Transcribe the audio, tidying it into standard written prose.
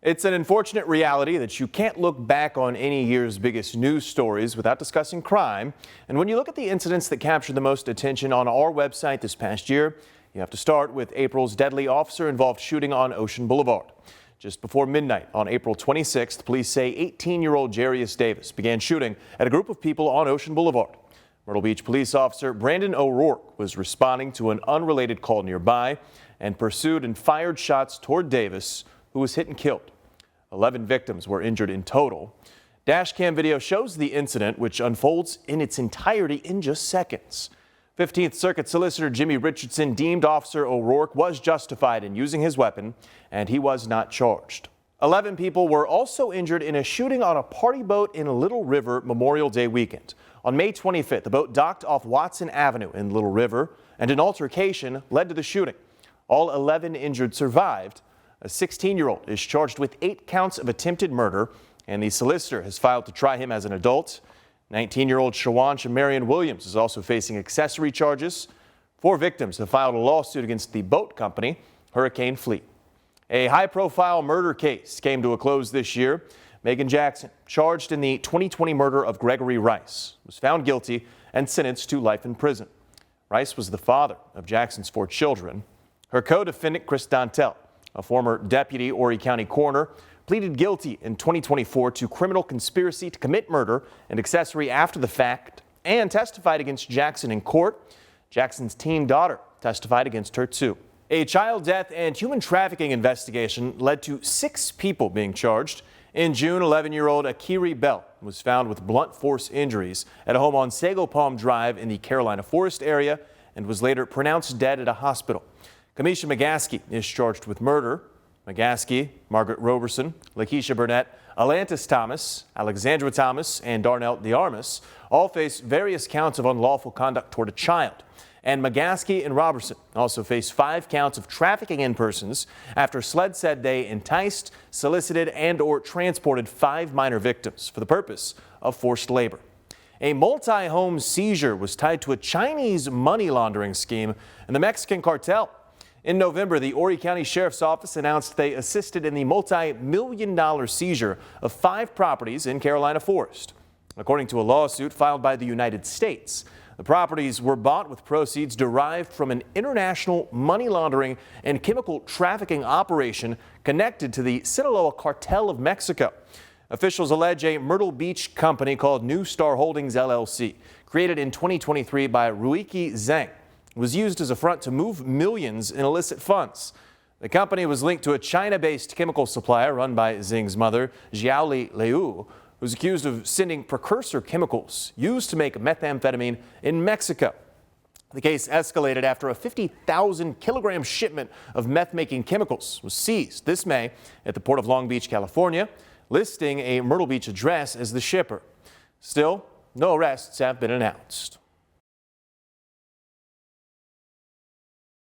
It's an unfortunate reality that you can't look back on any year's biggest news stories without discussing crime. And when you look at the incidents that captured the most attention on our website this past year, you have to start with April's deadly officer-involved shooting on Ocean Boulevard. Just before midnight on April 26th, police say 18-year-old Jarius Davis began shooting at a group of people on Ocean Boulevard. Myrtle Beach police officer Brandon O'Rourke was responding to an unrelated call nearby and pursued and fired shots toward Davis, who was hit and killed. 11 victims were injured in total. Dashcam video shows the incident, which unfolds in its entirety in just seconds. 15th Circuit Solicitor Jimmy Richardson deemed Officer O'Rourke was justified in using his weapon, and he was not charged. 11 people were also injured in a shooting on a party boat in Little River Memorial Day weekend. On May 25th, the boat docked off Watson Avenue in Little River, and an altercation led to the shooting. All 11 injured survived. A 16-year-old is charged with 8 counts of attempted murder, and the solicitor has filed to try him as an adult. 19-year-old Shawan Shamarian Williams is also facing accessory charges. 4 victims have filed a lawsuit against the boat company, Hurricane Fleet. A high-profile murder case came to a close this year. Megan Jackson, charged in the 2020 murder of Gregory Rice, was found guilty and sentenced to life in prison. Rice was the father of Jackson's 4 children. Her co-defendant, Chris Dontel, a former deputy Horry County coroner, pleaded guilty in 2024 to criminal conspiracy to commit murder and accessory after the fact, and testified against Jackson in court. Jackson's teen daughter testified against her too. A child death and human trafficking investigation led to 6 people being charged. In June, 11-year-old Akiri Bell was found with blunt force injuries at a home on Sago Palm Drive in the Carolina Forest area and was later pronounced dead at a hospital. Kamisha McGaskey is charged with murder. McGaskey, Margaret Roberson, Lakeisha Burnett, Alantis Thomas, Alexandra Thomas, and Darnell DeArmas all face various counts of unlawful conduct toward a child. And McGaskey and Robertson also face 5 counts of trafficking in persons after SLED said they enticed, solicited, and/or transported 5 minor victims for the purpose of forced labor. A multi-home seizure was tied to a Chinese money laundering scheme and the Mexican cartel. In November, the Horry County Sheriff's Office announced they assisted in the multi-million-dollar seizure of 5 properties in Carolina Forest. According to a lawsuit filed by the United States, the properties were bought with proceeds derived from an international money laundering and chemical trafficking operation connected to the Sinaloa Cartel of Mexico. Officials allege a Myrtle Beach company called New Star Holdings LLC, created in 2023 by Ruiki Zhang, was used as a front to move millions in illicit funds. The company was linked to a China-based chemical supplier run by Zhang's mother, Xiaoli Liu, who's accused of sending precursor chemicals used to make methamphetamine in Mexico. The case escalated after a 50,000 kilogram shipment of meth-making chemicals was seized this May at the port of Long Beach, California, listing a Myrtle Beach address as the shipper. Still, no arrests have been announced.